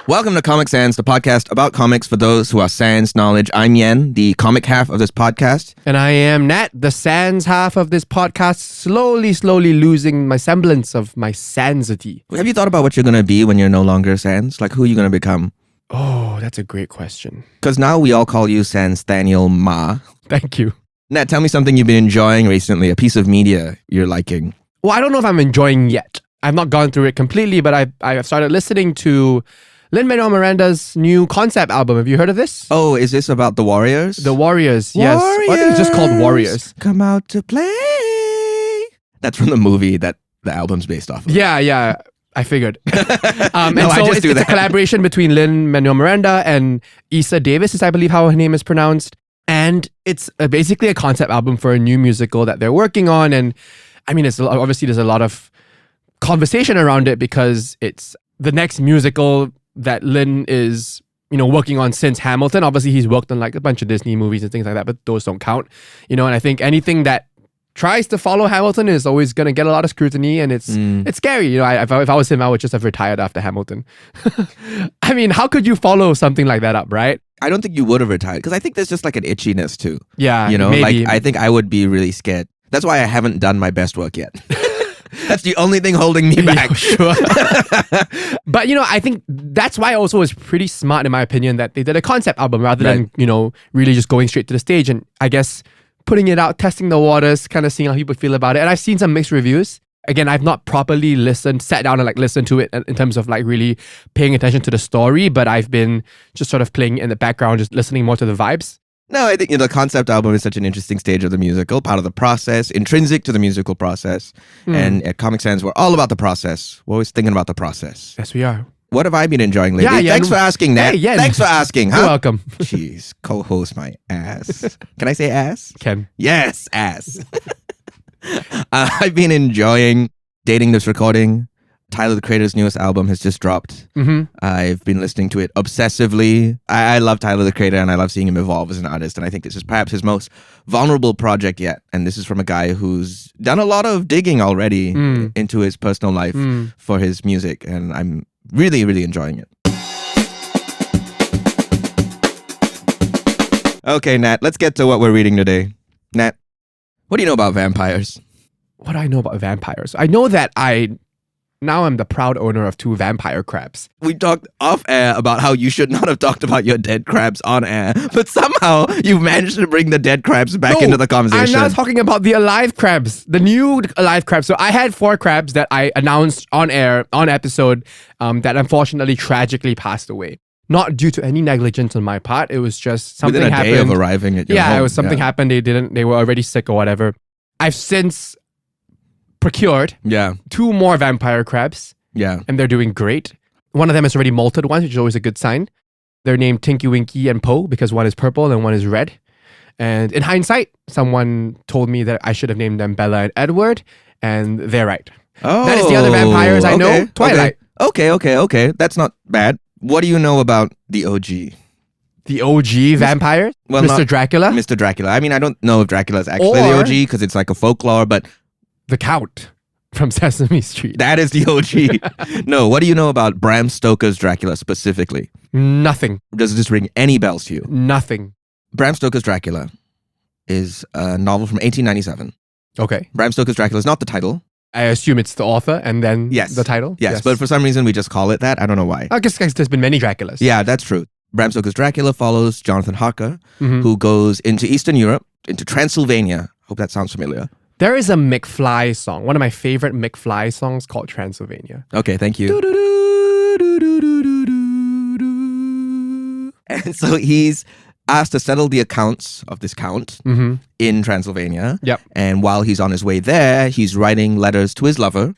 Welcome to Comic Sans, the podcast about comics for those who are sans knowledge. I'm Yen, the comic half of this podcast. And I am Nat, the sans half of this podcast, slowly losing my semblance of my sansity. Have you thought about what you're going to be when you're no longer sans? Like, who are you going to become? Oh, that's a great question. Because now we all call you Sans Nathaniel Ma. Thank you. Nat, tell me something you've been enjoying recently, a piece of media you're liking. Well, I don't know if I'm enjoying yet. I've not gone through it completely, but I've started listening to Lin-Manuel Miranda's new concept album. Have you heard of this? Oh, is this about the Warriors? The Warriors, yes. Well, I think it's just called Warriors. Come out to play. That's from the movie that the album's based off of. Yeah. I figured. It's a collaboration between Lin-Manuel Miranda and Issa Davis, is I believe how her name is pronounced. And it's basically a concept album for a new musical that they're working on. And I mean, obviously there's a lot of conversation around it because it's the next musical that Lin is, working on since Hamilton. Obviously, he's worked on like a bunch of Disney movies and things like that, but those don't count. And I think anything that tries to follow Hamilton is always going to get a lot of scrutiny, and it's scary. If I was him, I would just have retired after Hamilton. I mean, how could you follow something like that up, right? I don't think you would have retired because I think there's just like an itchiness too. Yeah, maybe. Like I think I would be really scared. That's why I haven't done my best work yet. That's the only thing holding me back. Yeah, sure. But, I think that's why also was pretty smart, in my opinion, that they did a concept album rather than, really just going straight to the stage and I guess putting it out, testing the waters, kind of seeing how people feel about it. And I've seen some mixed reviews. Again, I've not properly sat down and listened to it in terms of really paying attention to the story, but I've been just sort of playing in the background, just listening more to the vibes. No, I think the concept album is such an interesting stage of the musical, part of the process, intrinsic to the musical process. And at Comic Sans, we're all about the process. We're always thinking about the process. Yes, we are. What have I been enjoying lately? Yeah, Thanks for asking, Nat. Hey, Thanks for asking. Huh? You're welcome. Jeez, co-host my ass. Can I say ass? Can. Yes, ass. I've been enjoying dating this recording. Tyler, the Creator's newest album has just dropped. I've been listening to it obsessively. I love Tyler, the Creator, and I love seeing him evolve as an artist. And I think this is perhaps his most vulnerable project yet. And this is from a guy who's done a lot of digging already into his personal life for his music. And I'm really, really enjoying it. Okay, Nat, let's get to what we're reading today. Nat, what do you know about vampires? What do I know about vampires? I know that now I'm the proud owner of 2 vampire crabs. We talked off air about how you should not have talked about your dead crabs on air, but somehow you've managed to bring the dead crabs back into the conversation. I'm now talking about the alive crabs, the new alive crabs. So I had 4 crabs that I announced on air, on episode, that unfortunately tragically passed away. Not due to any negligence on my part. It was just something happened. Within a happened. day of arriving at your home. Yeah, it was something happened. They were already sick or whatever. I've since procured 2 more vampire crabs. Yeah. And they're doing great. One of them is already molted once, which is always a good sign. They're named Tinky Winky and Poe because one is purple and one is red. And in hindsight, someone told me that I should have named them Bella and Edward, and they're right. Oh, that is the other vampires I know. Twilight. Okay. That's not bad. What do you know about the OG? The OG vampire? Well, Mr. Dracula? Mr. Dracula. I mean, I don't know if Dracula is actually the OG because it's like a folklore, but... The Count from Sesame Street. That is the OG. No, what do you know about Bram Stoker's Dracula specifically? Nothing. Does it just ring any bells to you? Nothing. Bram Stoker's Dracula is a novel from 1897. Okay. Bram Stoker's Dracula is not the title. I assume it's the author and then the title? Yes, but for some reason we just call it that. I don't know why. I guess there's been many Draculas. Yeah, that's true. Bram Stoker's Dracula follows Jonathan Harker, who goes into Eastern Europe, into Transylvania. Hope that sounds familiar. There is a McFly song, one of my favorite McFly songs called Transylvania. Okay, thank you. And so he's asked to settle the accounts of this count in Transylvania. Yep. And while he's on his way there, he's writing letters to his lover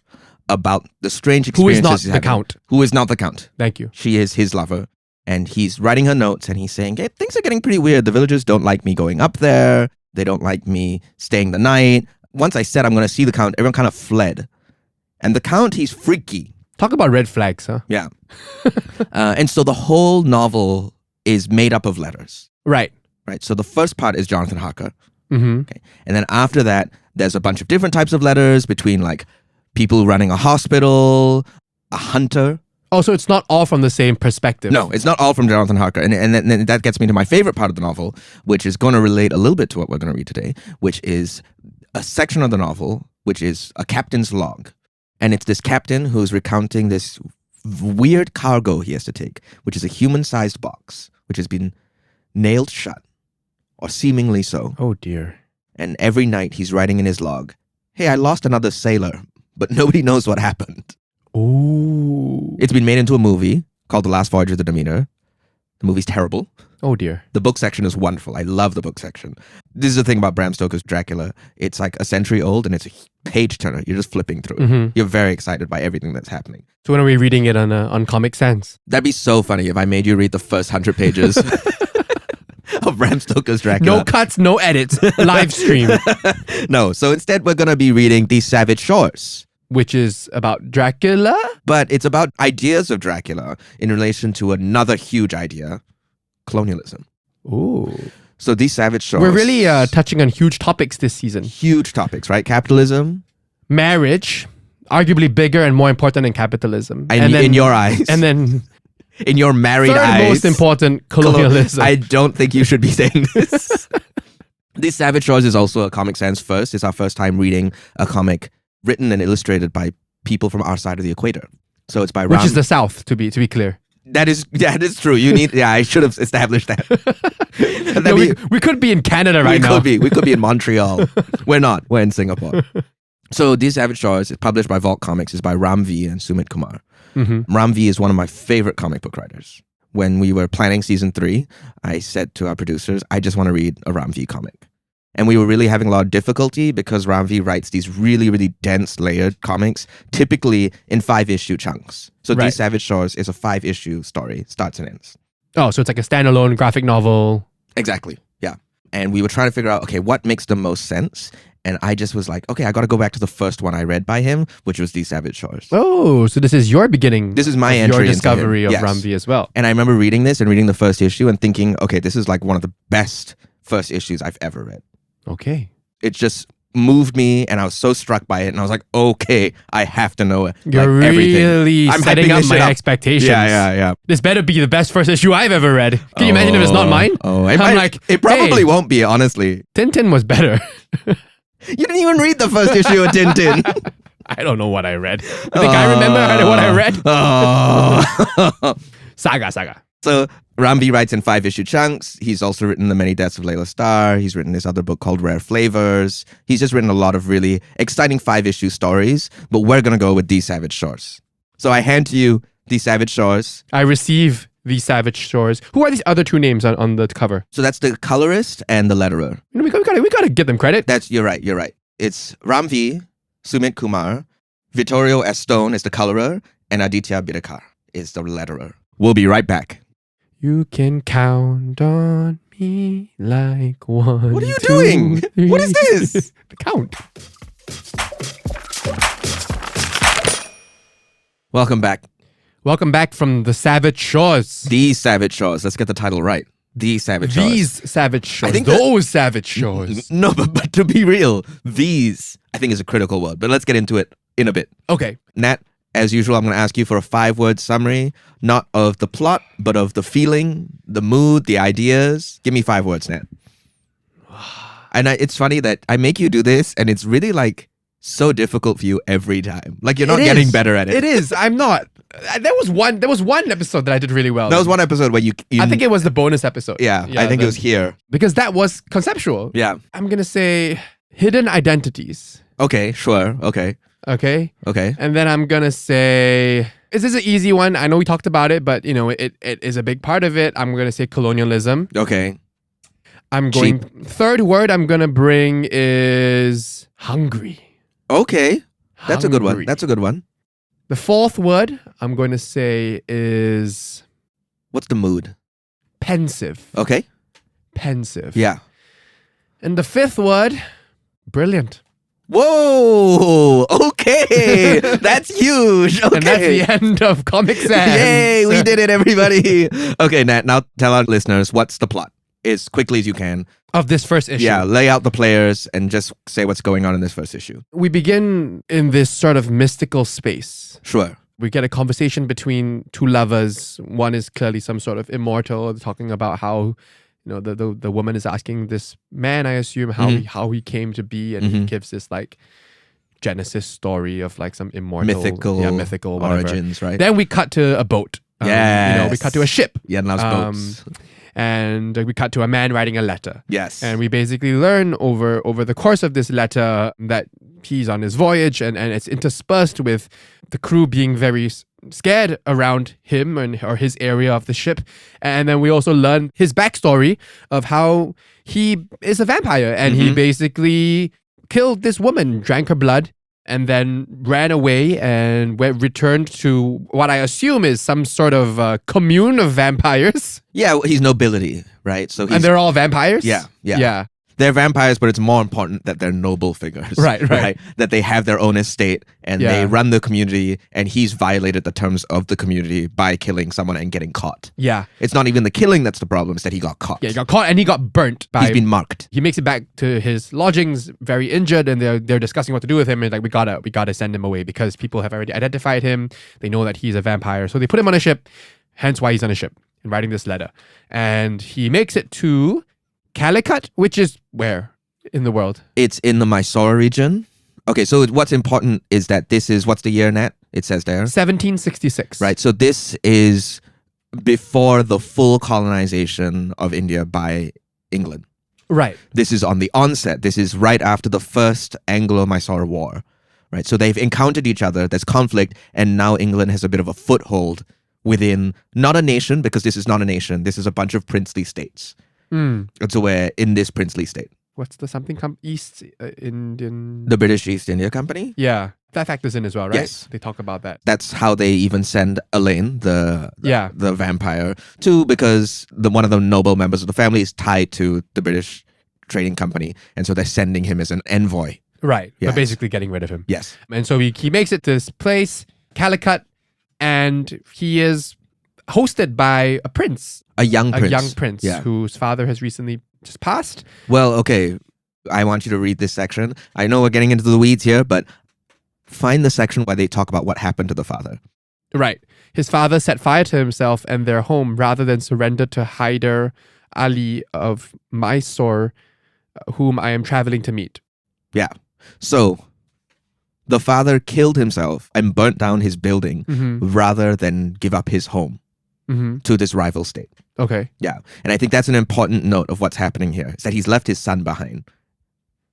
about the strange experiences Who is not he's the having. count. Who is not the count. Thank you. She is his lover. And he's writing her notes and he's saying, hey, things are getting pretty weird. The villagers don't like me going up there. They don't like me staying the night. Once I said I'm going to see the count, everyone kind of fled. And the count, he's freaky. Talk about red flags, huh? Yeah. And so the whole novel is made up of letters. Right. So the first part is Jonathan Harker. Mm-hmm. Okay. And then after that, there's a bunch of different types of letters between like people running a hospital, a hunter Oh, so it's not all from the same perspective. No, it's not all from Jonathan Harker. And then that gets me to my favorite part of the novel, which is going to relate a little bit to what we're going to read today, which is a section of the novel, which is a captain's log. And it's this captain who's recounting this weird cargo he has to take, which is a human-sized box, which has been nailed shut, or seemingly so. Oh, dear. And every night he's writing in his log, hey, I lost another sailor, but nobody knows what happened. Ooh. It's been made into a movie called The Last Voyage of the Demeter. The movie's terrible. Oh, dear. The book section is wonderful. I love the book section. This is the thing about Bram Stoker's Dracula. It's like a century old and it's a page turner. You're just flipping through it. You're very excited by everything that's happening. So when are we reading it on Comic Sans? That'd be so funny if I made you read the first 100 pages of Bram Stoker's Dracula. No cuts, no edits. Live stream. No, so instead we're going to be reading These Savage Shores. Which is about Dracula? But it's about ideas of Dracula in relation to another huge idea, colonialism. Ooh. So These Savage Shores. We're really touching on huge topics this season. Huge topics, right? Capitalism. Marriage, arguably bigger and more important than capitalism. And then, in your eyes. And then in your married third eyes. most important, colonialism. I don't think you should be saying this. These Savage Shores is also a Comic Sans first. It's our first time reading a comic written and illustrated by people from our side of the equator. So it's by Which is the South, to be clear. That is true. You need I should have established that. No, we could be in Canada right now. We could be in Montreal. We're not. We're in Singapore. So These Savage Shores is published by Vault Comics. It's by Ram V and Sumit Kumar. Ram V is one of my favorite comic book writers. When we were planning season 3, I said to our producers, I just want to read a Ram V comic. And we were really having a lot of difficulty because Ram V writes these really, really dense, layered comics, typically in 5-issue chunks. So Right. These Savage Shores is a 5-issue story, starts and ends. Oh, so it's like a standalone graphic novel. Exactly, yeah. And we were trying to figure out, okay, what makes the most sense? And I just was like, okay, I got to go back to the first one I read by him, which was These Savage Shores. Oh, so this is your beginning. This is my of entry your into discovery him. of Yes. Ram V as well. And I remember reading this and reading the first issue and thinking, okay, this is like one of the best first issues I've ever read. Okay. It just moved me and I was so struck by it and I was like, okay, I have to know it. You're like, everything. really I'm setting hyping up this my shit up. expectations. Yeah. This better be the best first issue I've ever read. Can you imagine if it's not mine? It probably won't be, honestly. Tintin was better. You didn't even read the first issue of Tintin. I don't know what I read. I think I remember what I read. Saga. So Ram V writes in 5-issue chunks. He's also written The Many Deaths of Layla Starr. He's written this other book called Rare Flavors. He's just written a lot of really exciting 5-issue stories, but we're going to go with These Savage Shores. So I hand to you These Savage Shores. I receive These Savage Shores. Who are these other two names on the cover? So that's the colorist and the letterer. We gotta give them credit. You're right. It's Ram V, Sumit Kumar, Vittorio Astone is the colorer, and Aditya Bidikar is the letterer. We'll be right back. You can count on me like 1. What are you doing? 3. What is this? The count. Welcome back. Welcome back from the Savage Shores. These Savage Shores. Let's get the title right. These Savage Shores. These Savage Shores. I think those Savage Shores. No, but to be real, these, I think is a critical word. But let's get into it in a bit. Okay. Nat, as usual, I'm going to ask you for a 5-word summary, not of the plot, but of the feeling, the mood, the ideas. Give me 5 words, Nat. And it's funny that I make you do this, and it's really like so difficult for you every time. Like you're not getting better at it. It is. I'm not. There was one episode that I did really well. That was one episode where you I think it was the bonus episode. Yeah, I think it was here. Because that was conceptual. Yeah. I'm going to say hidden identities. Okay, sure. Okay. And then I'm going to say, this is an easy one. I know we talked about it, but it is a big part of it. I'm going to say colonialism. Okay. Third word I'm going to bring is hungry. Okay. That's a good one. Hungry. That's a good one. The fourth word I'm going to say is What's the mood? pensive. Okay. Pensive. Yeah. And the fifth word, brilliant. Whoa! Okay! That's huge! Okay. And that's the end of Comic Sans. Yay! We did it, everybody! Okay, Nat, now tell our listeners what's the plot as quickly as you can. Of this first issue. Yeah, lay out the players and just say what's going on in this first issue. We begin in this sort of mystical space. Sure. we get a conversation between two lovers. One is clearly some sort of immortal, talking about how the woman is asking this man, I assume, how he came to be, and he gives this like Genesis story of like some immortal mythical whatever. Origins, right? Then we cut to a boat. We cut to a ship. Yant loves boats. And we cut to a man writing a letter. Yes. And we basically learn over the course of this letter that he's on his voyage, and it's interspersed with the crew being very scared around him or his area of the ship. And then we also learn his backstory of how he is a vampire, and he basically killed this woman, drank her blood, and then ran away and returned to what I assume is some sort of commune of vampires. Yeah, he's nobility, right? And they're all vampires? Yeah. They're vampires, but it's more important that they're noble figures. Right. That they have their own estate and they run the community, and he's violated the terms of the community by killing someone and getting caught. Yeah. It's not even the killing that's the problem, it's that he got caught. Yeah, he got caught and he got burnt. He's been marked. He makes it back to his lodgings very injured, and they're discussing what to do with him, and like we gotta send him away because people have already identified him. They know that he's a vampire. So they put him on a ship, hence why he's on a ship and writing this letter. And he makes it to Calicut, which is where in the world? It's in the Mysore region. Okay, so what's important is that this is, what's the year, Nat? It says there? 1766. Right, so this is before the full colonization of India by England. Right. This is on the onset. This is right after the first Anglo-Mysore War. Right, so they've encountered each other, there's conflict, and now England has a bit of a foothold within, not a nation, because this is not a nation, this is a bunch of princely states. And so we're in this princely state. What's the something East Indian? The British East India Company? Yeah. That factors in as well, right? Yes. They talk about that. That's how they even send Elaine, the vampire, because one of the noble members of the family is tied to the British Trading Company. And so they're sending him as an envoy. Right. Yes. But basically getting rid of him. Yes. And so he makes it to this place, Calicut, and he is hosted by a prince. A young prince. Whose father has recently just passed. Well, okay. I want you to read this section. I know we're getting into the weeds here, but find the section where they talk about what happened to the father. Right. His father set fire to himself and their home rather than surrender to Hyder Ali of Mysore, whom I am traveling to meet. Yeah. So the father killed himself and burnt down his building rather than give up his home to this rival state. Okay. Yeah. And I think that's an important note of what's happening here, is that he's left his son behind.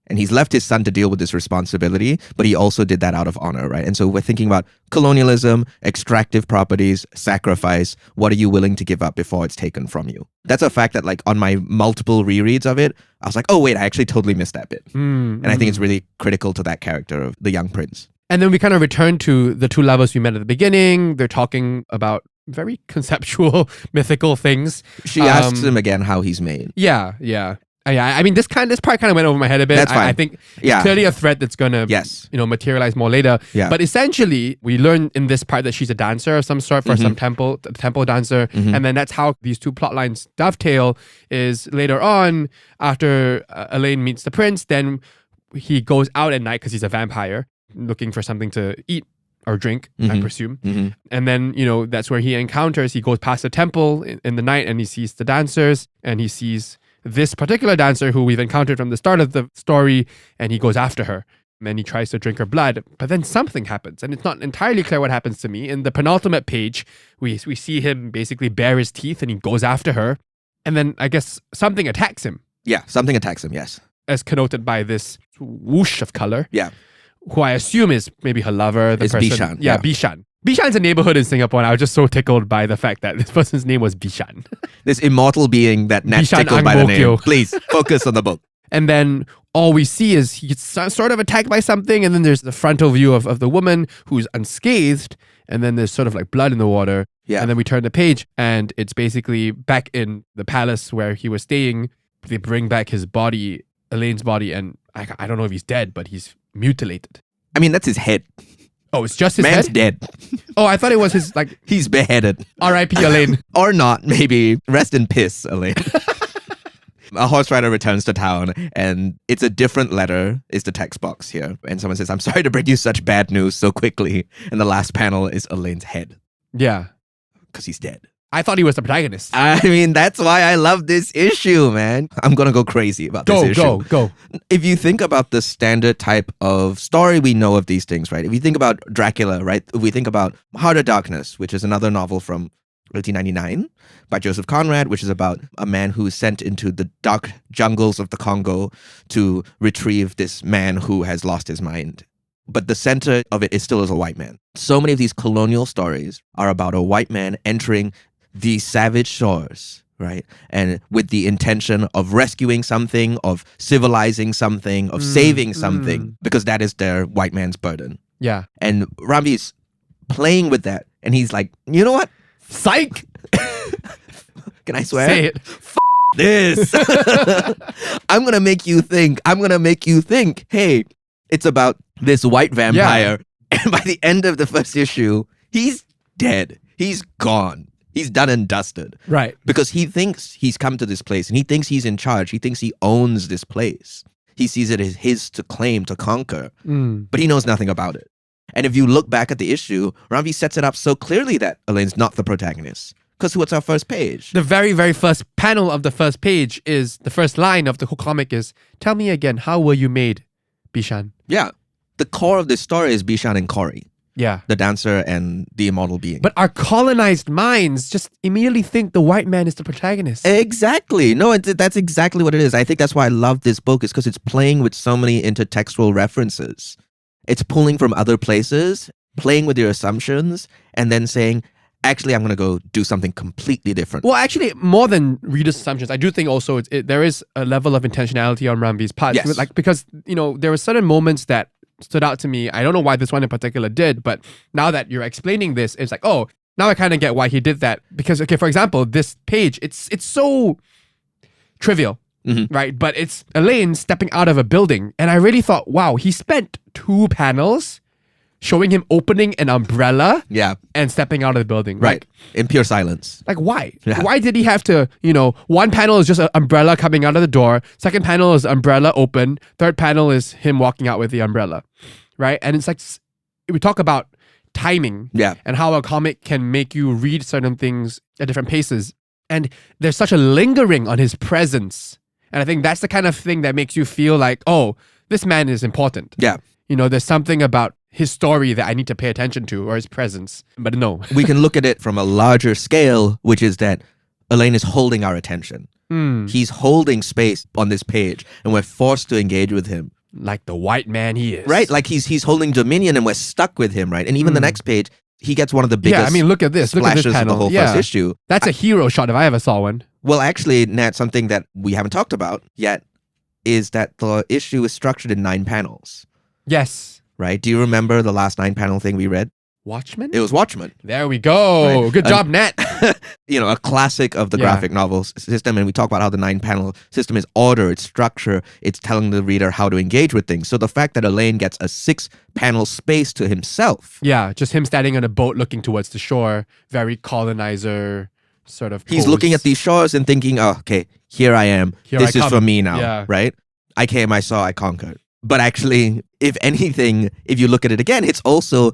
And he's left his son to deal with this responsibility, but he also did that out of honor, right? And so we're thinking about colonialism, extractive properties, sacrifice. What are you willing to give up before it's taken from you? That's a fact that, like, on my multiple rereads of it, I was like, oh, wait, I actually totally missed that bit. And I think it's really critical to that character of the young prince. And then we kind of return to the two lovers we met at the beginning. They're talking about very conceptual, mythical things. She asks him again how he's made. Yeah. I mean, this part kind of went over my head a bit. That's fine. I think it's clearly a thread that's going to materialize more later. Yeah. But essentially, we learn in this part that she's a dancer of some sort for some temple dancer. And then that's how these two plot lines dovetail, is later on, after Elaine meets the prince, then he goes out at night because he's a vampire, looking for something to eat or drink, I presume. And then, that's where he goes past the temple in the night, and he sees the dancers, and he sees this particular dancer who we've encountered from the start of the story, and he goes after her. And then he tries to drink her blood, but then something happens, and it's not entirely clear what happens to me. In the penultimate page, we see him basically bare his teeth, and he goes after her, and then I guess something attacks him. Yeah, something attacks him, yes. As connoted by this whoosh of color. Yeah. Who I assume is maybe her lover. It's Bishan. Yeah, Bishan. Bishan's a neighborhood in Singapore, and I was just so tickled by the fact that this person's name was Bishan. This immortal being that Nat Bishan tickled by the name. Ang-Mo-Kyo. Please, focus on the book. And then all we see is he's sort of attacked by something, and then there's the frontal view of the woman who's unscathed, and then there's sort of like blood in the water. Yeah. And then we turn the page, and it's basically back in the palace where he was staying. They bring back his body, Elaine's body, and I don't know if he's dead, but he's mutilated. I mean, that's his head. Oh, it's just his Man's head? dead. Oh, I thought it was his, like... He's beheaded. R.I.P. Elaine. Or not, maybe. Rest in piss, Elaine. A horse rider returns to town and it's a different letter is the text box here. And someone says, I'm sorry to bring you such bad news so quickly. And the last panel is Elaine's head. Yeah. Because he's dead. I thought he was the protagonist. I mean, that's why I love this issue, man. I'm going to go crazy about this issue. Go. If you think about the standard type of story we know of these things, right? If you think about Dracula, right? If we think about Heart of Darkness, which is another novel from 1899 by Joseph Conrad, which is about a man who is sent into the dark jungles of the Congo to retrieve this man who has lost his mind. But the center of it is still as a white man. So many of these colonial stories are about a white man entering these savage shores, right? And with the intention of rescuing something, of civilizing something, of saving something, because that is their white man's burden. Yeah. And Rambi's playing with that. And he's like, you know what? Psych! Can I swear? Say it. This. I'm going to make you think. Hey, it's about this white vampire. Yeah. And by the end of the first issue, he's dead. He's gone. He's done and dusted. Right. Because he thinks he's come to this place and he thinks he's in charge. He thinks he owns this place. He sees it as his to claim, to conquer. But he knows nothing about it. And if you look back at the issue, Rambi sets it up so clearly that Elaine's not the protagonist. Because what's our first page? The very, very first panel of the first page is, the first line of the whole comic is, tell me again, how were you made, Bishan? Yeah. The core of this story is Bishan and Cory. Yeah. The dancer and the immortal being. But our colonized minds just immediately think the white man is the protagonist. Exactly. No, that's exactly what it is. I think that's why I love this book, is because it's playing with so many intertextual references. It's pulling from other places, playing with your assumptions, and then saying, actually, I'm going to go do something completely different. Well, actually, more than readers' assumptions, I do think also there is a level of intentionality on Rambi's part. Yes. Like, because, there were certain moments that stood out to me. I don't know why this one in particular did, but now that you're explaining this, it's like, oh, now I kind of get why he did that. Because, okay, for example, this page, it's so trivial, right? But it's Elaine stepping out of a building. And I really thought, wow, he spent 2 panels showing him opening an umbrella and stepping out of the building. Right. In pure silence. Like, why? Yeah. Why did he have to, one panel is just an umbrella coming out of the door. Second panel is umbrella open. Third panel is him walking out with the umbrella. Right? And it's like, we talk about timing and how a comic can make you read certain things at different paces. And there's such a lingering on his presence. And I think that's the kind of thing that makes you feel like, oh, this man is important. Yeah. There's something about his story that I need to pay attention to, or his presence. But no. We can look at it from a larger scale, which is that Elaine is holding our attention. He's holding space on this page, and we're forced to engage with him. Like the white man he is. Right? Like he's holding dominion and we're stuck with him, right? And even the next page, he gets one of the biggest look at this. splashes Look at this panel. of the whole first issue. That's a hero shot if I ever saw one. Well, actually, Nat, something that we haven't talked about yet is that the issue is structured in 9 panels. Yes. Right? Do you remember the last 9-panel thing we read? Watchmen? It was Watchmen. There we go. Right. Good job, Nat. A classic of the graphic novel system. And we talk about how the 9-panel system is order, it's structure, it's telling the reader how to engage with things. So the fact that Elaine gets a 6-panel space to himself. Yeah, just him standing on a boat looking towards the shore. Very colonizer sort of He's pose. looking at these shores and thinking, oh, okay, here I am. This is for me now, right? I came, I saw, I conquered. But actually, if anything, if you look at it again, it's also,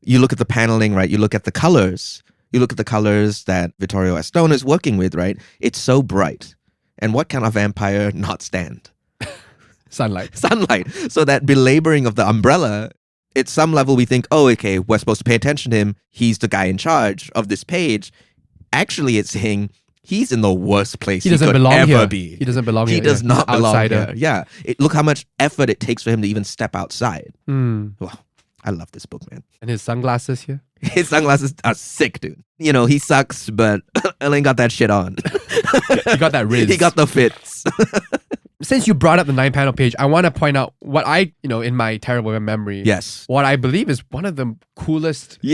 you look at the paneling, right? You look at the colors. You look at the colors that Vittorio Astone is working with, right? It's so bright. And what can a vampire not stand? Sunlight. So that belaboring of the umbrella, at some level we think, oh, okay, we're supposed to pay attention to him. He's the guy in charge of this page. Actually, it's saying he's in the worst place he could ever be. He doesn't belong here. He does not belong Outsider. here. Yeah. Look how much effort it takes for him to even step outside. Wow. I love this book, man. And his sunglasses here? His sunglasses are sick, dude. He sucks, but Elaine got that shit on. He got that riz. He got the fits. Since you brought up the 9-panel page, I want to point out what I, in my terrible memory, what I believe is one of the coolest Sorry.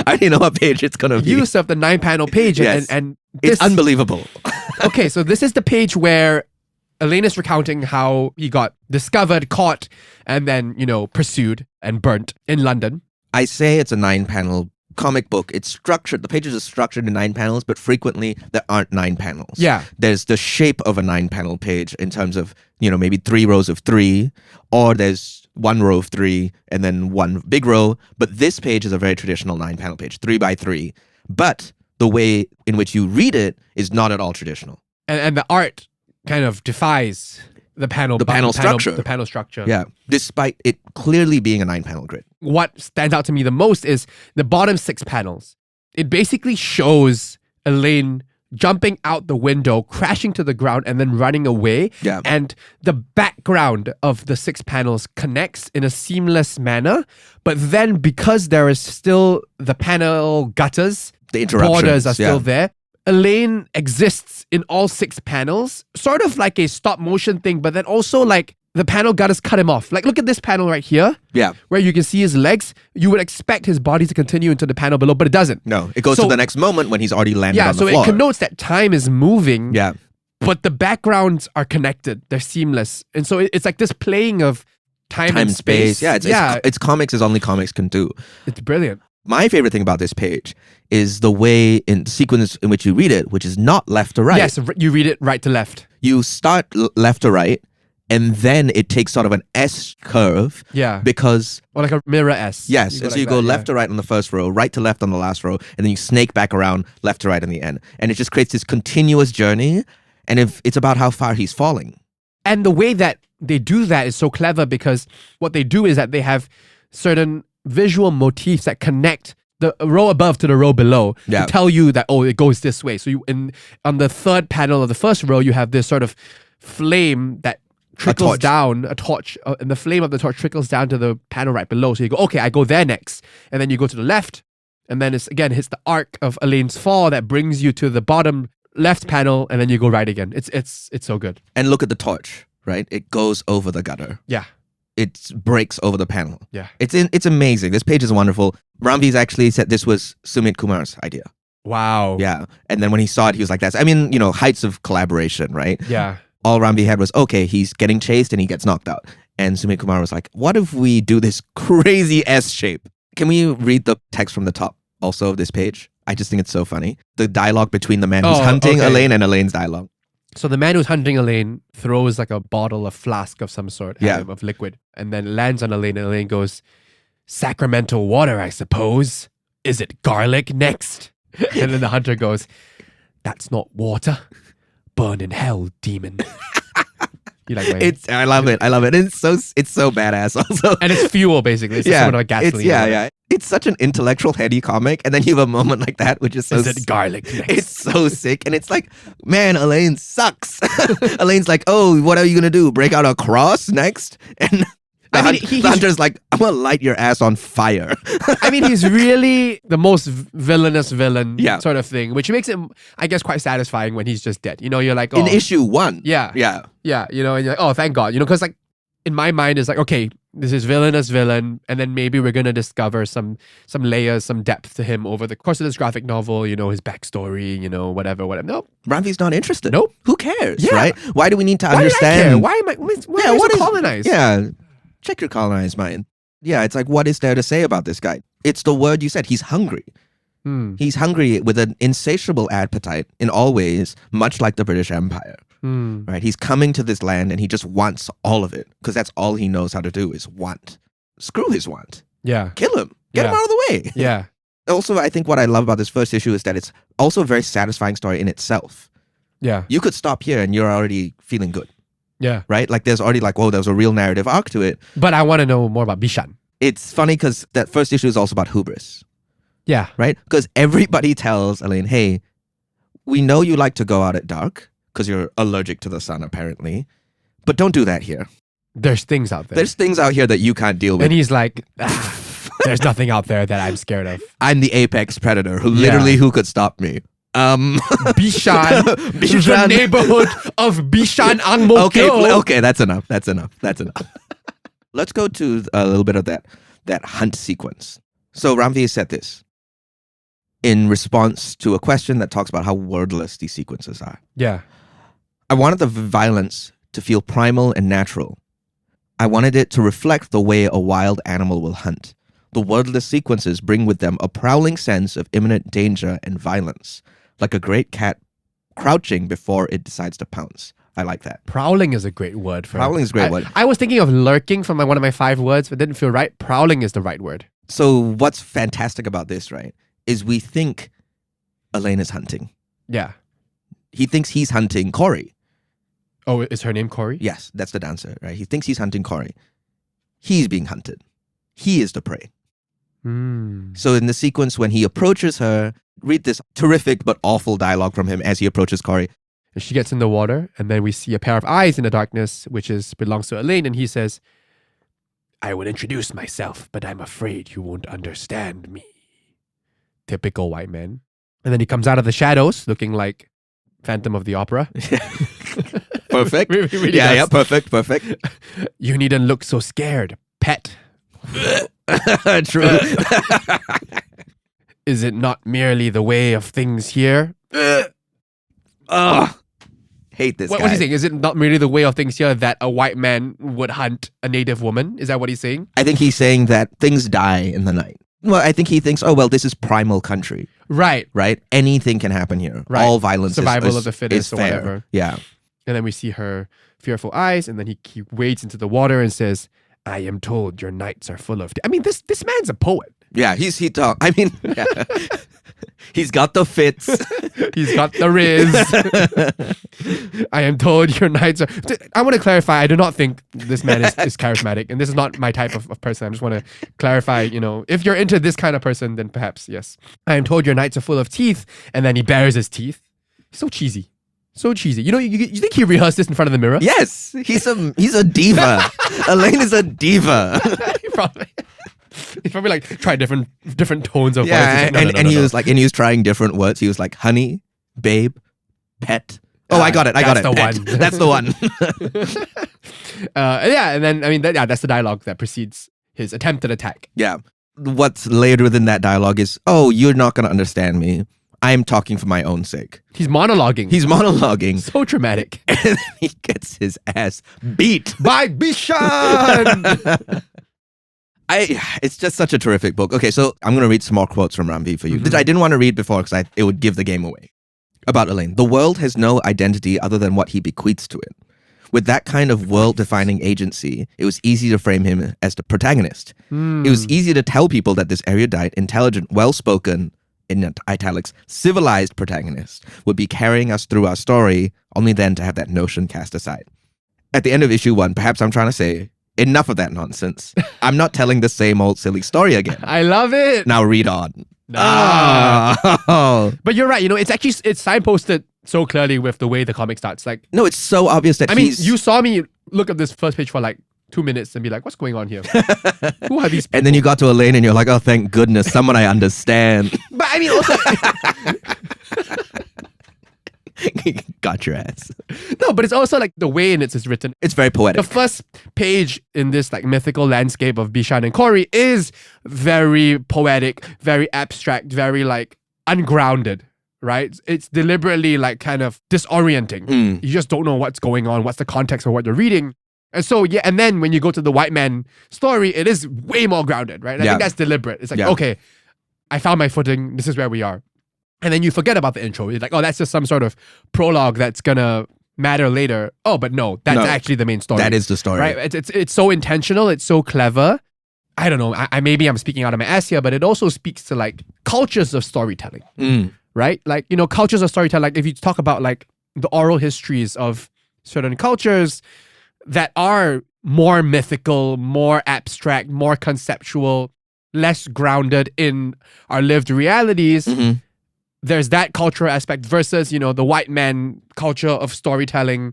I didn't know what page it's going to be. Use of the 9-panel page. And it's unbelievable. Okay, so this is the page where Elaine is recounting how he got discovered, caught, and then, pursued and burnt in London. I say it's a 9-panel comic book, it's structured, the pages are structured in 9 panels, but frequently there aren't 9 panels. Yeah. There's the shape of a 9-panel page in terms of, maybe 3 rows of 3, or there's 1 row of 3 and then 1 big row. But this page is a very traditional 9-panel page, 3 by 3. But the way in which you read it is not at all traditional. And the art kind of defies the panel structure. The panel structure. Yeah. Despite it clearly being a 9-panel grid. What stands out to me the most is the bottom 6 panels. It basically shows Elaine jumping out the window, crashing to the ground, and then running away. Yeah. And the background of the 6 panels connects in a seamless manner. But then because there is still the panel gutters, the interruptions, borders are still there, Elaine exists in all 6 panels, sort of like a stop motion thing, but then also like the panel gutters cut him off. Like, look at this panel right here. Yeah. Where you can see his legs. You would expect his body to continue into the panel below, but it doesn't. No, it goes to the next moment when he's already landed on the floor. Yeah, so it connotes that time is moving. Yeah. But the backgrounds are connected. They're seamless. And so it's like this playing of time and space. Yeah, it's comics as only comics can do. It's brilliant. My favorite thing about this page is the way in sequence in which you read it, which is not left to right. Yes, you read it right to left. You start left to right, and then it takes sort of an S curve. Yeah. Because... Or like a mirror S. Yes, and so you go left to right on the first row, right to left on the last row, and then you snake back around left to right in the end. And it just creates this continuous journey, and it's about how far he's falling. And the way that they do that is so clever because what they do is that they have certain visual motifs that connect the row above to the row below to tell you that, it goes this way. So on the third panel of the first row, you have this sort of flame that trickles down, a torch, and the flame of the torch trickles down to the panel right below. So you go, okay, I go there next. And then you go to the left, and then it's the arc of Elaine's fall that brings you to the bottom left panel, and then you go right again. It's so good. And look at the torch, right? It goes over the gutter. Yeah. It breaks over the panel. Yeah. It's amazing. This page is wonderful. Ramvee's actually said this was Sumit Kumar's idea. Wow. Yeah. And then when he saw it, he was like, I mean, heights of collaboration, right? Yeah. All Ramvee had was, okay, he's getting chased and he gets knocked out. And Sumit Kumar was like, what if we do this crazy S shape? Can we read the text from the top also of this page? I just think it's so funny. The dialogue between the man who's hunting Elaine and Elaine's dialogue. So the man who's hunting Elaine throws like a bottle, a flask of some sort at him, of liquid, and then lands on Elaine, and Elaine goes, "Sacramental water, I suppose. Is it garlic next?" And then the hunter goes, "That's not water. Burn in hell, demon." You like it? I love it. It's so badass also. And it's fuel, basically. It's sort of like gasoline. It's such an intellectual, heady comic, and then you have a moment like that, which is so... Is it garlic next? It's so sick, and it's like, man, Elaine sucks. Elaine's like, oh, what are you gonna do? Break out a cross next? And the hunter's like, I'm gonna light your ass on fire. I mean, he's really the most villainous villain sort of thing, which makes him, I guess, quite satisfying when he's just dead. You're like, in issue 1. Yeah. And you're like, oh, thank God. Because like, in my mind, it's like, okay, this is villainous villain, and then maybe we're gonna discover some layers, some depth to him over the course of this graphic novel. His backstory, whatever. Nope. Ramvee's not interested. Nope. Who cares, right? Why do we need to understand? Why am I? Why am I so colonized? Yeah. Check your colonized mind. Yeah, it's like, what is there to say about this guy? It's the word you said. He's hungry. He's hungry with an insatiable appetite in all ways, much like the British Empire. Right? He's coming to this land and he just wants all of it because that's all he knows how to do is want. Screw his want. Yeah. Kill him. Get him out of the way. Yeah. Also, I think what I love about this first issue is that it's also a very satisfying story in itself. Yeah. You could stop here and you're already feeling good. Yeah. Right? Like there's already like, whoa, there's a real narrative arc to it. But I want to know more about Bishan. It's funny because that first issue is also about hubris. Yeah. Right? Because everybody tells Elaine, hey, we know you like to go out at dark because you're allergic to the sun, apparently. But don't do that here. There's things out there. There's things out here that you can't deal with. And he's like, there's nothing out there that I'm scared of. I'm the apex predator who could stop me? Bishan. The neighborhood of Bishan Ang Mo Kyo. Okay, that's enough. Let's go to a little bit of that hunt sequence. So Ramvee said this in response to a question that talks about how wordless these sequences are. Yeah. I wanted the violence to feel primal and natural. I wanted it to reflect the way a wild animal will hunt, The wordless sequences bring with them a prowling sense of imminent danger and violence, like a great cat crouching before it decides to pounce. I like that. Prowling is a great word. Prowling is a great word. I was thinking of lurking from one of my 5 words, but didn't feel right. Prowling is the right word. So what's fantastic about this, right, is we think Elaine is hunting. Yeah. He thinks he's hunting Corey. Oh, is her name Corey? Yes, that's the dancer, right? He thinks he's hunting Corey. He's being hunted. He is the prey. So in the sequence when he approaches her, read this terrific but awful dialogue from him as he approaches Corey. And she gets in the water, and then we see a pair of eyes in the darkness, which belongs to Elaine, and he says, I will introduce myself, but I'm afraid you won't understand me. Typical white man. And then he comes out of the shadows looking like Phantom of the Opera. Perfect. Really Yeah, perfect. You needn't look so scared, pet. True. Is it not merely the way of things here? Hate this What guy. was he saying? Is it not merely the way of things here that a white man would hunt a native woman? Is that what he's saying? I think he's saying that things die in the night. Well, I think he thinks, oh, well, this is primal country. Right. Right? Anything can happen here. Right. All violence Survival is of the fittest is or fair. whatever. Yeah. And then we see her fearful eyes, and then he wades into the water and says, I am told your nights are full of... I mean, this man's a poet. Yeah, he's got the fits. He's got the riz. I am told your nights are... I want to clarify, I do not think this man is charismatic, and this is not my type of person. I just want to clarify, if you're into this kind of person, then perhaps, yes. I am told your nights are full of teeth, and then he bares his teeth. So cheesy. So cheesy. You think he rehearsed this in front of the mirror? Yes, he's a diva. Elaine is a diva. He's probably like tried different tones of voice. Yeah, and he was trying different words. He was like honey, babe, pet. Oh, I got it. That's it. the Pet. one. That's the one. And then that's the dialogue that precedes his attempted attack. Yeah. What's layered within that dialogue is, oh, you're not gonna understand me. I'm talking for my own sake. He's monologuing. So dramatic. And then he gets his ass beat by Bishan. It's just such a terrific book. Okay, so I'm going to read some more quotes from Ramvi for you. I didn't want to read before because it would give the game away. About Elaine. The world has no identity other than what he bequeaths to it. With that kind of world-defining agency, it was easy to frame him as the protagonist. It was easy to tell people that this erudite, intelligent, well-spoken, in italics, civilized protagonist would be carrying us through our story, only then to have that notion cast aside. At the end of issue 1, perhaps I'm trying to say, enough of that nonsense. I'm not telling the same old silly story again. I love it. Now read on. Oh. But you're right. It's signposted so clearly with the way the comic starts. Like, no, it's so obvious that you saw me look at this first page for like 2 minutes and be like, what's going on here? Who are these people? And then you got to Elaine and you're like, oh, thank goodness, someone I understand. But I mean, also... Got your ass. No, but it's also like the way in it is written. It's very poetic. The first page in this like mythical landscape of Bishan and Corey is very poetic, very abstract, very like ungrounded, right? It's deliberately like kind of disorienting. You just don't know what's going on, what's the context of what you're reading. And so, yeah, and then when you go to the white man story, it is way more grounded, right? I think that's deliberate. It's like, okay, I found my footing. This is where we are. And then you forget about the intro. You're like, oh, that's just some sort of prologue that's gonna matter later. Oh, but no, that's actually the main story. That is the story. Right? It's so intentional. It's so clever. I don't know. Maybe I'm speaking out of my ass here, but it also speaks to like cultures of storytelling, right? Like, cultures of storytelling. Like if you talk about like the oral histories of certain cultures that are more mythical, more abstract, more conceptual, less grounded in our lived realities, there's that cultural aspect versus, the white man culture of storytelling,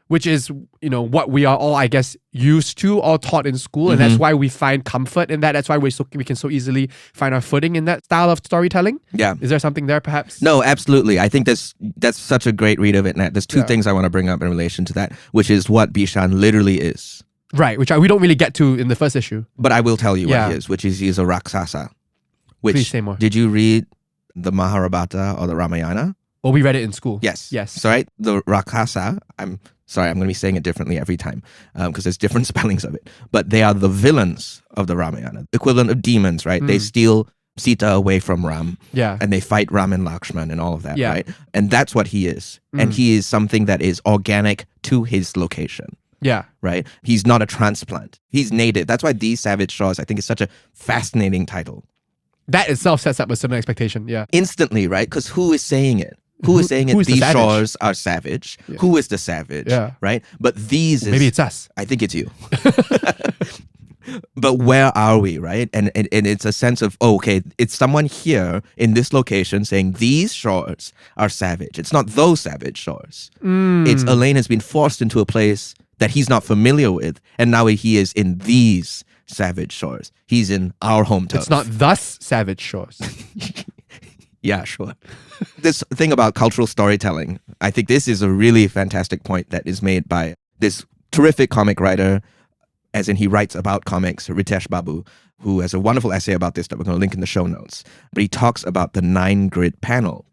which is, what we are all, I guess, used to or taught in school. And that's why we find comfort in that. That's why we can so easily find our footing in that style of storytelling. Yeah. Is there something there perhaps? No, absolutely. I think that's such a great read of it, Nat. There's two things I want to bring up in relation to that, which is what Bishan literally is. Right, which we don't really get to in the first issue. But I will tell you what he is, which is he's a Raksasa. Please say more. Did you read the Mahabharata or the Ramayana? Well, we read it in school. Yes. Yes. So, right, the Rakasa, I'm going to be saying it differently every time because there's different spellings of it. But they are the villains of the Ramayana, equivalent of demons, right? They steal Sita away from Ram. Yeah. And they fight Ram and Lakshman and all of that, Yeah. right? And that's what he is. And he is something that is organic to his location. Yeah. Right? He's not a transplant. He's native. That's why These Savage Shores, I think, is such a fascinating title. That itself sets up a certain expectation. Yeah. Instantly, right? Because who is saying it? Who is saying it? Who's the These savage? shores are savage. Yeah. Who is the savage? Yeah. Right? But these is... Maybe it's us. I think it's you. But where are we, right? And it's a sense of, oh, okay, it's someone here in this location saying these shores are savage. It's not those savage shores. It's Elaine has been forced into a place that he's not familiar with, and now he is in these savage shores. He's in our home turf. It's not thus savage shores. Yeah, sure. This thing about cultural storytelling, I think this is a really fantastic point that is made by this terrific comic writer, as in he writes about comics, Ritesh Babu, who has a wonderful essay about this that we're going to link in the show notes. But he talks about the 9-grid panel,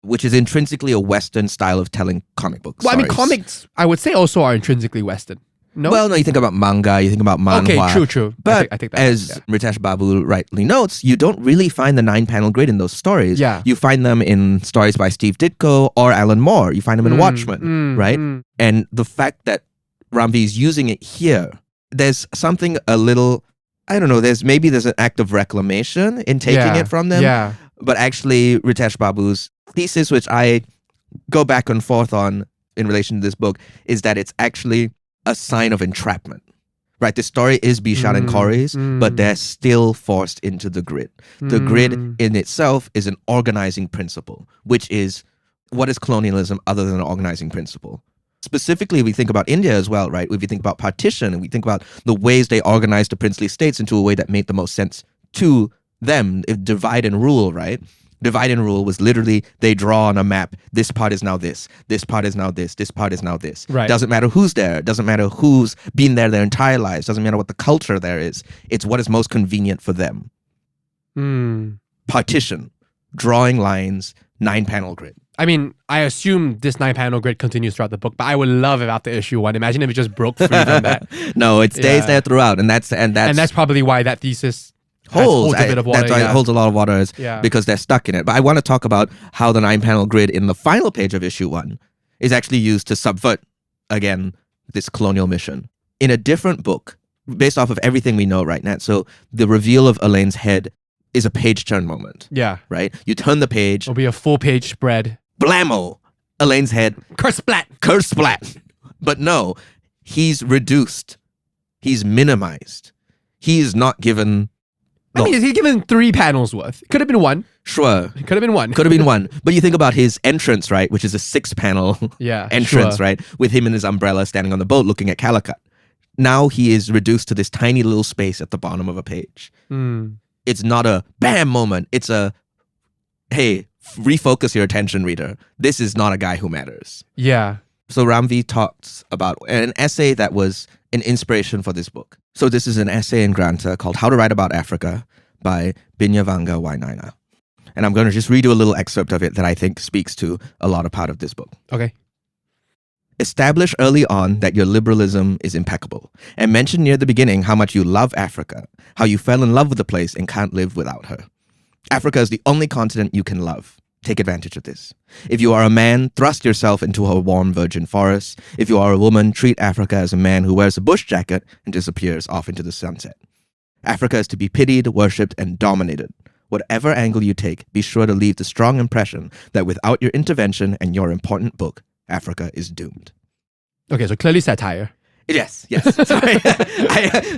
which is intrinsically a Western style of telling comic book Well, I mean, stories. comics, I would say, also are intrinsically Western. No? Well, no, you think about manga, you think about manhwa. Okay, true. But I take that. as Ritesh Babu rightly notes, you don't really find the 9-panel grid in those stories. Yeah. You find them in stories by Steve Ditko or Alan Moore. You find them in Watchmen, right? And the fact that Ramvi is using it here, there's something a little, I don't know, there's an act of reclamation in taking it from them. Yeah. But actually, Ritesh Babu's thesis, which I go back and forth on in relation to this book, is that it's actually a sign of entrapment, right? The story is Bishan and Corey's, but they're still forced into the grid. The grid in itself is an organizing principle, which is, what is colonialism other than an organizing principle? Specifically, we think about India as well, right? If we think about partition and we think about the ways they organized the princely states into a way that made the most sense to them, if divide and rule, right? Divide and rule was literally, they draw on a map, this part is now this part is now this part is now this. Right. Doesn't matter who's there, doesn't matter who's been there their entire lives, doesn't matter what the culture there is. It's what is most convenient for them. Partition, drawing lines, 9-panel grid. I mean, I assume this 9-panel grid continues throughout the book, but I would love if after issue 1, imagine if it just broke free from that. No, it stays there throughout, and that's probably why that thesis holds a bit of water. That's why it holds a lot of water, Yeah. because they're stuck in it. But I want to talk about how the 9-panel grid in the final page of issue 1 is actually used to subvert, again, this colonial mission. In a different book, based off of everything we know right now, so the reveal of Elaine's head is a page turn moment, Yeah. right? You turn the page, It'll be a full page spread. blammo, Elaine's head, Curse splat. curse splat. But no, he's reduced. He's minimized. He is not given... I mean, he's given 3 panels worth. Could have been 1. Sure. Could have been 1. Could have been 1. But you think about his entrance, right? Which is a 6-panel Yeah, entrance, sure. right? With him and his umbrella standing on the boat looking at Calicut. Now he is reduced to this tiny little space at the bottom of a page. It's not a bam moment. It's a, hey, refocus your attention, reader. This is not a guy who matters. Yeah. So Ramvi talks about an essay that was an inspiration for this book. So this is an essay in Granta called How to Write About Africa by Binyavanga Wainaina. And I'm going to just read you a little excerpt of it that I think speaks to a lot of part of this book. Okay. Establish early on that your liberalism is impeccable, and mention near the beginning how much you love Africa, how you fell in love with the place and can't live without her. Africa is the only continent you can love. Take advantage of this. If you are a man, thrust yourself into her warm virgin forest. If you are a woman, treat Africa as a man who wears a bush jacket and disappears off into the sunset. Africa is to be pitied, worshipped, and dominated. Whatever angle you take, be sure to leave the strong impression that without your intervention and your important book, Africa is doomed. Okay, so clearly satire. Yes. Sorry.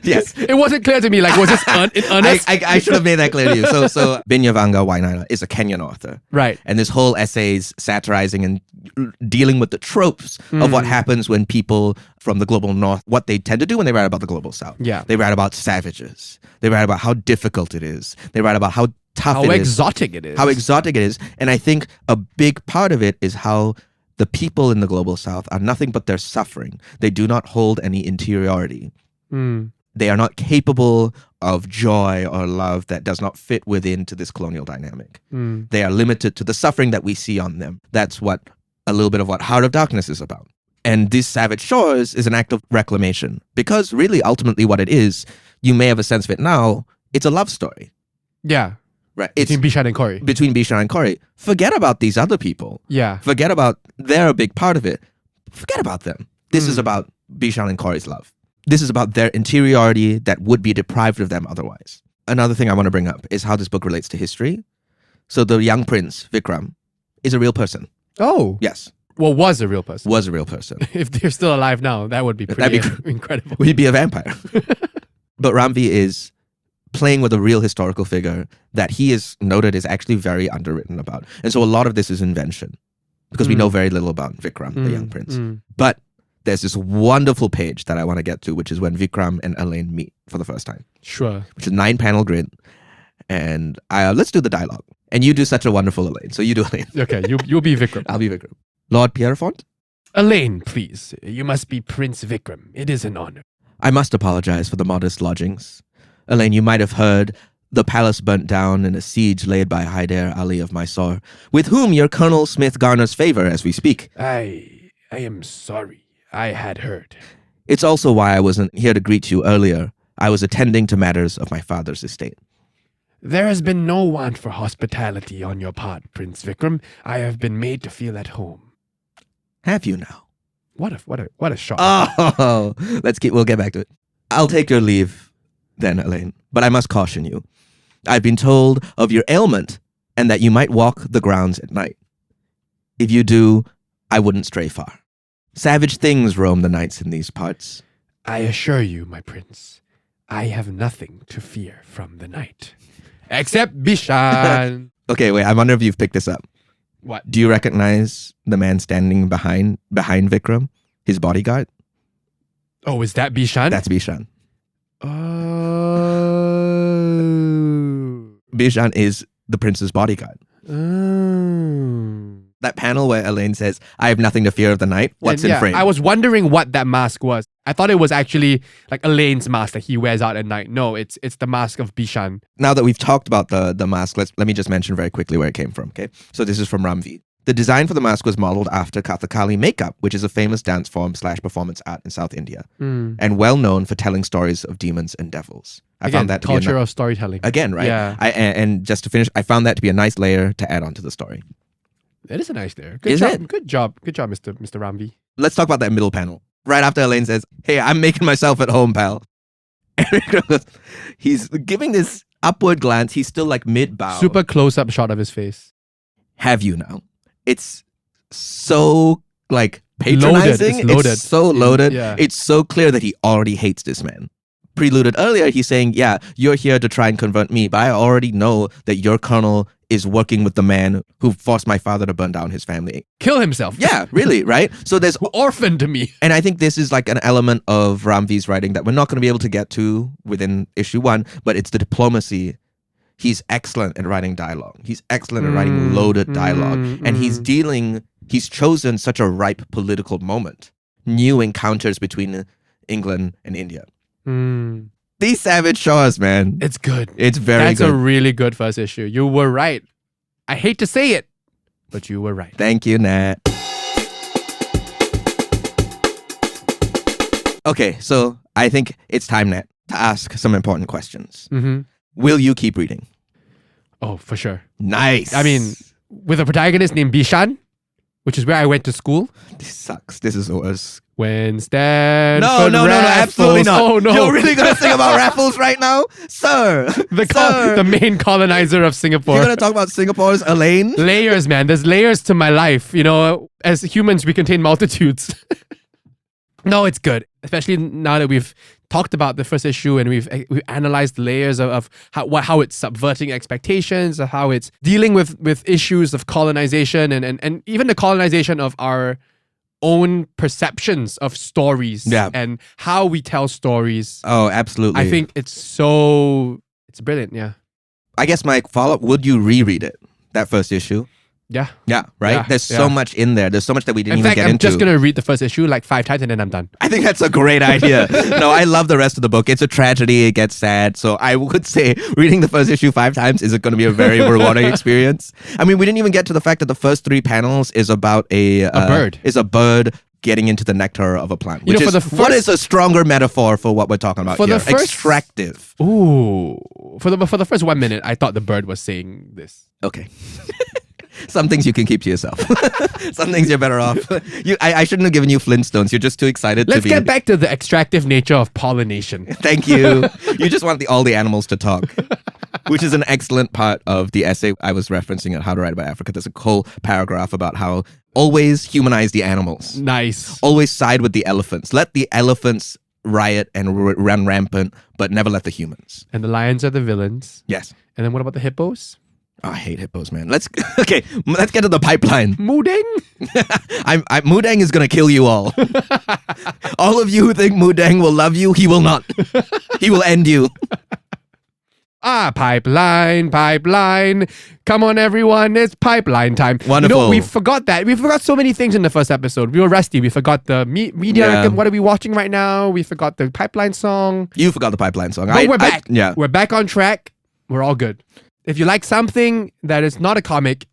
Yes. It wasn't clear to me. Like, was this in earnest? I should have made that clear to you. So Binyavanga Wainaina is a Kenyan author. Right. And this whole essay is satirizing and dealing with the tropes of what happens when people from the global north, what they tend to do when they write about the global south. Yeah. They write about savages. They write about how difficult it is. They write about how tough it is. How exotic it is. How exotic it is. And I think a big part of it is how the people in the global south are nothing but their suffering. They do not hold any interiority. They are not capable of joy or love that does not fit within to this colonial dynamic. They are limited to the suffering that we see on them. That's what a little bit of what Heart of Darkness is about. And this Savage Shores is an act of reclamation because really, ultimately what it is, you may have a sense of it now, it's a love story. Yeah. Right. It's Between Bishan and Corey. between Bishan and Corey. Forget about these other people. Yeah. Forget about, they're a big part of it. Forget about them. This is about Bishan and Corey's love. This is about their interiority that would be deprived of them otherwise. Another thing I want to bring up is how this book relates to history. So the young prince, Vikram, is a real person. Oh. Yes. Well, was a real person. Was a real person. If they're still alive now, that would be pretty incredible. We'd be a vampire. But Ramvi is playing with a real historical figure that he is noted is actually very underwritten about. And so a lot of this is invention because we know very little about Vikram, the young prince. But there's this wonderful page that I want to get to, which is when Vikram and Elaine meet for the first time. Sure. Which is 9-panel grid. And let's do the dialogue. And you do such a wonderful Elaine. So you do Elaine. Okay, you'll be Vikram. I'll be Vikram. Lord Pierrefonte? Elaine, please. You must be Prince Vikram. It is an honor. I must apologize for the modest lodgings. Elaine, you might have heard the palace burnt down in a siege laid by Hyder Ali of Mysore, with whom your Colonel Smith garners favor as we speak. I am sorry. I had heard. It's also why I wasn't here to greet you earlier. I was attending to matters of my father's estate. There has been no want for hospitality on your part, Prince Vikram. I have been made to feel at home. Have you now? What a shot. Oh, we'll get back to it. I'll take your leave then, Elaine, but I must caution you. I've been told of your ailment and that you might walk the grounds at night. If you do, I wouldn't stray far. Savage things roam the nights in these parts. I assure you, my prince, I have nothing to fear from the night. Except Bishan. Okay, wait, I wonder if you've picked this up. What? Do you recognize the man standing behind Vikram? His bodyguard? Oh, is that Bishan? That's Bishan. Oh. Bishan is the prince's bodyguard. Oh. That panel where Elaine says, I have nothing to fear of the night. What's in frame? I was wondering what that mask was. I thought it was actually like Elaine's mask that he wears out at night. No, it's the mask of Bishan. Now that we've talked about the mask, let me just mention very quickly where it came from. Okay, so this is from Ramvi. The design for the mask was modeled after Kathakali makeup, which is a famous dance form / performance art in South India, and well known for telling stories of demons and devils. I found that to culture be of storytelling. Again, right? Yeah. And just to finish, I found that to be a nice layer to add on to the story. It is a nice layer. Is it? Good job, Mr. Ramvi. Let's talk about that middle panel. Right after Elaine says, hey, I'm making myself at home, pal. He's giving this upward glance. He's still like mid-bow. Super close-up shot of his face. Have you now? It's so like patronizing. It's loaded. It's so loaded. Yeah. It's so clear that he already hates this man. Preluded earlier, he's saying, yeah, you're here to try and convert me, but I already know that your colonel is working with the man who forced my father to burn down his family. Kill himself. Yeah, really, right? So there's Who orphaned me. And I think this is like an element of Ramvi's writing that we're not going to be able to get to within issue 1, but it's the diplomacy. He's excellent at writing dialogue. He's excellent at writing loaded dialogue. And he's chosen such a ripe political moment. New encounters between England and India. These Savage Shores, man. It's good. It's very good. That's a really good first issue. You were right. I hate to say it, but you were right. Thank you, Nat. Okay, so I think it's time, Nat, to ask some important questions. Will you keep reading? Oh, for sure. Nice. I mean, with a protagonist named Bishan, which is where I went to school. This sucks. This is the worst. When Stanford No, absolutely not. Oh, no. You're really going to sing about Raffles right now? Sir. The main colonizer of Singapore. You're going to talk about Singapore's Elaine? Layers, man. There's layers to my life. You know, as humans, we contain multitudes. No, it's good. Especially now that we've talked about the first issue and we've analyzed the layers of how it's subverting expectations, of how it's dealing with issues of colonization and even the colonization of our own perceptions of stories and how we tell stories. Oh, absolutely. I think it's brilliant, yeah. I guess my follow-up, would you reread it, that first issue? Yeah. Yeah, right? Yeah, There's so much in there. There's so much that we didn't In even fact, get I'm into. just going to read the first issue like 5 times and then I'm done. I think that's a great idea. No, I love the rest of the book. It's a tragedy. It gets sad. So I would say reading the first issue 5 times is going to be a very rewarding experience. I mean, we didn't even get to the fact that the first 3 panels is about a bird. Is a bird getting into the nectar of a plant. You Which know, is, what is a stronger metaphor for what we're talking about For here? the first- Extractive. Ooh. For the first 1 minute, I thought the bird was saying this. Okay. Some things you can keep to yourself. Some things you're better off. I shouldn't have given you Flintstones. You're just too excited Let's to be... get back to the extractive nature of pollination. Thank you. You just want all the animals to talk, which is an excellent part of the essay I was referencing at How to Write About Africa. There's a whole paragraph about how always humanize the animals. Nice. Always side with the elephants. Let the elephants riot and run rampant, but never let the humans. And the lions are the villains. Yes. And then what about the hippos? Oh, I hate hippos, man. Let's get to the pipeline. Mooding? Mudang is gonna kill you all. All of you who think Mudang will love you, he will not. He will end you. Pipeline. Come on, everyone. It's pipeline time. Wonderful. You know, we forgot that. We forgot so many things in the first episode. We were rusty. We forgot the media. Yeah. What are we watching right now? We forgot the pipeline song. You forgot the pipeline song. But we're back. Yeah. We're back on track. We're all good. If you like something that is not a comic,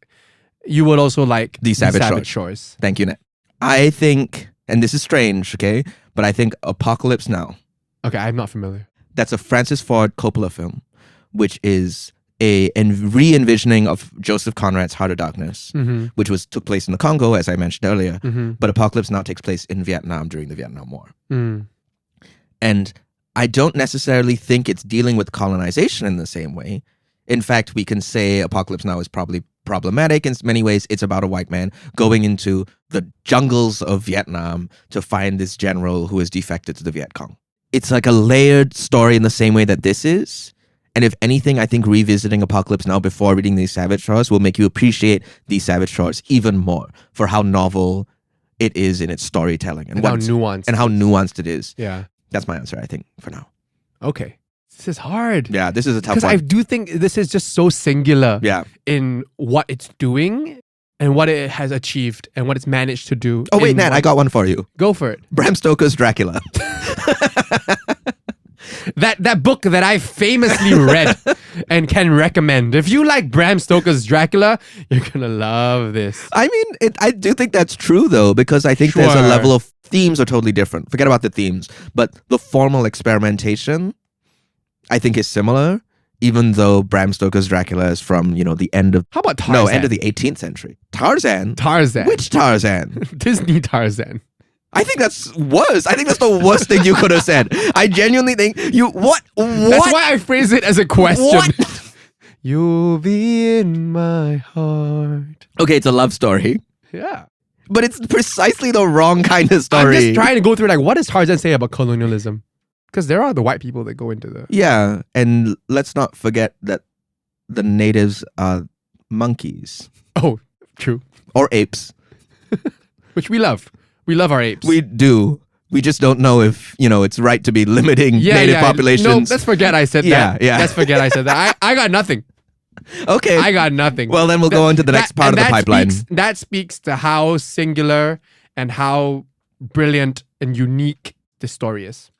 you would also like The Savage Shores. Thank you, Nat. I think, and this is strange, okay, but I think Apocalypse Now, Okay, I'm not familiar. that's a Francis Ford Coppola film, which is a re-envisioning of Joseph Conrad's Heart of Darkness, which took place in the Congo, as I mentioned earlier, but Apocalypse Now takes place in Vietnam during the Vietnam War. And I don't necessarily think it's dealing with colonization in the same way. In fact, we can say Apocalypse Now is probably problematic in many ways. It's about a white man going into the jungles of Vietnam to find this general who has defected to the Viet Cong. It's like a layered story in the same way that this is. And if anything, I think revisiting Apocalypse Now before reading these Savage Shores will make you appreciate these Savage Shores even more for how novel it is in its storytelling And how nuanced it is. Yeah. That's my answer, I think, for now. Okay. This is hard. Yeah, this is a tough Because one. I do think this is just so singular Yeah. in what it's doing and what it has achieved and what it's managed to do. Oh, wait, Nat, I got one for you. Go for it. Bram Stoker's Dracula. That book that I famously read and can recommend. If you like Bram Stoker's Dracula, you're gonna love this. I mean, I do think that's true, though, because I think there's a Sure. level of themes are totally different. Forget about the themes. But the formal experimentation, I think, is similar, even though Bram Stoker's Dracula is from, the end of... How about Tarzan? No, end of the 18th century. Tarzan? Tarzan. Which Tarzan? Disney Tarzan. I think that's the worst thing you could have said. I genuinely think what? That's why I phrase it as a question. What? You'll be in my heart. Okay, it's a love story, Yeah. but it's precisely the wrong kind of story. I'm just trying to go through what does Tarzan say about colonialism? Because there are the white people that go into the... Yeah, and let's not forget that the natives are monkeys. Oh, true. Or apes. Which we love. We love our apes. We do. We just don't know if, it's right to be limiting native populations. No, let's forget I said that. Yeah. Let's forget I said that. I got nothing. Okay. I got nothing. Well, then we'll go on to the next part of the pipeline. That speaks to how singular and how brilliant and unique this story is.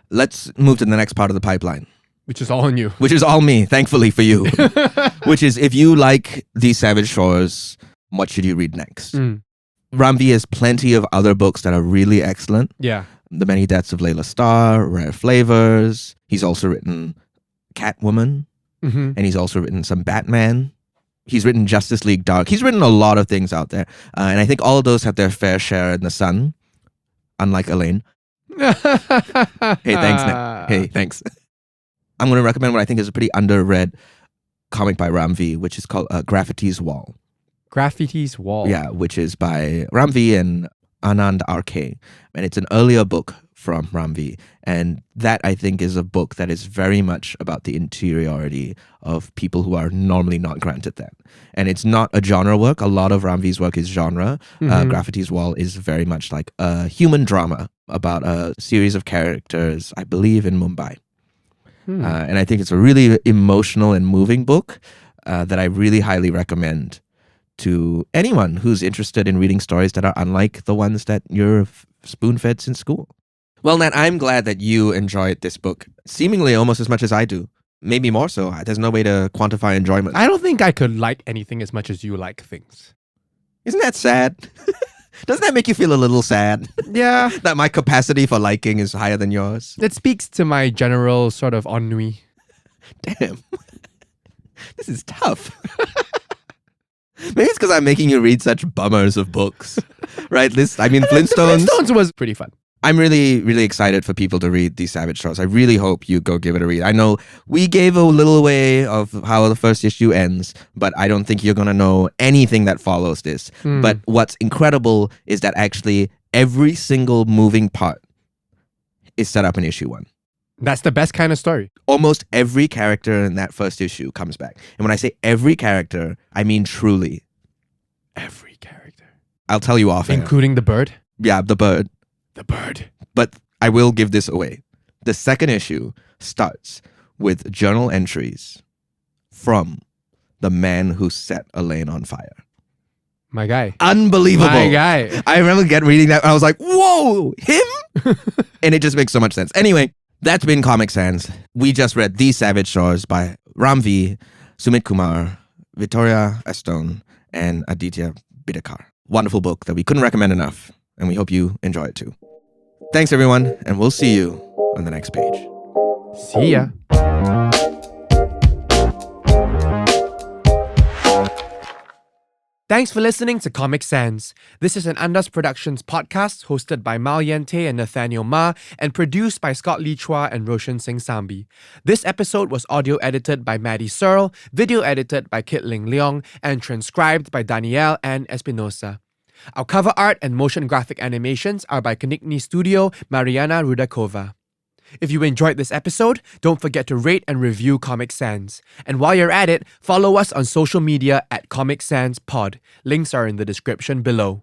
Let's move to the next part of the pipeline. Which is all on you. Which is all me, thankfully for you. Which is, if you like These Savage Shores, what should you read next? Ramvi has plenty of other books that are really excellent. Yeah. The Many Deaths of Layla Starr, Rare Flavors. He's also written Catwoman. And he's also written some Batman. He's written Justice League Dark. He's written a lot of things out there. And I think all of those have their fair share in the sun. Unlike Elaine. Hey, thanks, Nick. Hey, thanks. I'm going to recommend what I think is a pretty underread comic by Ramvi, which is called Graffiti's Wall. Graffiti's Wall. Yeah, which is by Ramvi and Anand RK. And it's an earlier book from Ramvi. And that, I think, is a book that is very much about the interiority of people who are normally not granted that. And it's not a genre work. A lot of Ramvi's work is genre. Graffiti's Wall is very much like a human drama about a series of characters, I believe, in Mumbai. And I think it's a really emotional and moving book that I really highly recommend to anyone who's interested in reading stories that are unlike the ones that you're spoon-fed since school. Well, Nat, I'm glad that you enjoyed this book seemingly almost as much as I do. Maybe more so. There's no way to quantify enjoyment. I don't think I could like anything as much as you like things. Isn't that sad? Doesn't that make you feel a little sad? Yeah. That my capacity for liking is higher than yours? It speaks to my general sort of ennui. Damn. This is tough. Maybe it's because I'm making you read such bummers of books. Right? Flintstones. Flintstones was pretty fun. I'm really, really excited for people to read these Savage Shores. I really hope you go give it a read. I know we gave a little away of how the first issue ends, but I don't think you're going to know anything that follows this. But what's incredible is that actually every single moving part is set up in issue 1. That's the best kind of story. Almost every character in that first issue comes back. And when I say every character, I mean truly. Every character. I'll tell you off air. Including the bird? Yeah, the bird. The bird. But I will give this away. The second issue starts with journal entries from the man who set Elaine on fire. My guy. Unbelievable. My guy. I remember reading that and I was like, whoa, him? And it just makes so much sense. Anyway, that's been Comic Sans. We just read These Savage Shores by Ramvi, Sumit Kumar, Vittorio Astone, and Aditya Bidikar. Wonderful book that we couldn't recommend enough. And we hope you enjoy it too. Thanks, everyone, and we'll see you on the next page. See ya. Thanks for listening to Comic Sans. This is an Andaz Productions podcast hosted by Yant and Nathaniel Ma and produced by Scott Lee Chua and Roshan Singh Sambhi. This episode was audio edited by Maddy Searle, video edited by Kit Ling Leong, and transcribed by Danielle Anne Espinosa. Our cover art and motion graphic animations are by Kanikni Studio, Maryana Rudakova. If you enjoyed this episode, don't forget to rate and review Comic Sans. And while you're at it, follow us on social media at Comic Sans Pod. Links are in the description below.